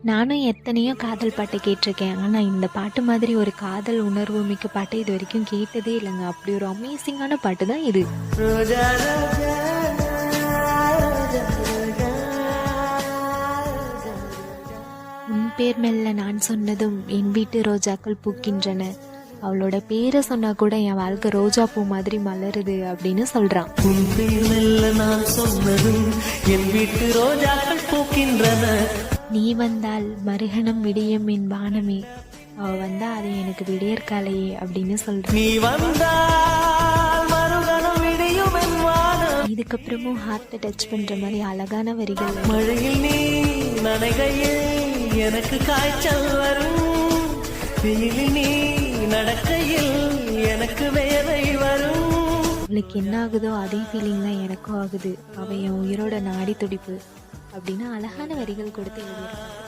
நானும் எத்தனையோ காதல் பாட்டு கேட்டிருக்கேன். ஆனா இந்த பாட்டு மாதிரி ஒரு காதல் உணர்வு மிக்க பாட்டு இது வரைக்கும் கேட்டதே இல்லங்க. அப்படி ஒரு அமேசிங்கான பாட்டு தான் இது. ரோஜா ரோஜா ரோஜா ரோஜா உன் பேர் மெல்ல நான் சொன்னதும் என் வீட்டு ரோஜாக்கள் பூக்கின்றன. அவளோட பேரை சொன்னா கூட என் வாழ்க்கை ரோஜா பூ மாதிரி மலருது அப்படின்னு சொல்றான். உன் பேர் மெல்ல நான் சொன்னதும் என் வீட்டு ரோஜாக்கள் பூக்கின்றன. நீ வந்தால் மறுகணம் விடியும் என் வானமே. அவ வந்தா அது எனக்கு விடியற்காலையே அப்படின்னு சொல்றான். நீ வந்தால் மறுகணம் விடியும் என் வானம். இதுக்கப்புறமும் ஹார்ட்டை டச் பண்ற மாதிரி அழகான வரிகள். மழையில் நீ நனைகையில் எனக்கு காய்ச்சல் வரும். வெயிலில் நீ நடக்கையில் எனக்கு வேலை வரும். அவளுக்கு என்ன ஆகுதோ அதே ஃபீலிங் தான் எனக்கும் ஆகுது. அவ என் உயிரோட நாடி துடிப்பு அப்படின்னு அழகான வரிகள் கொடுத்து எழுதியிருக்கான்.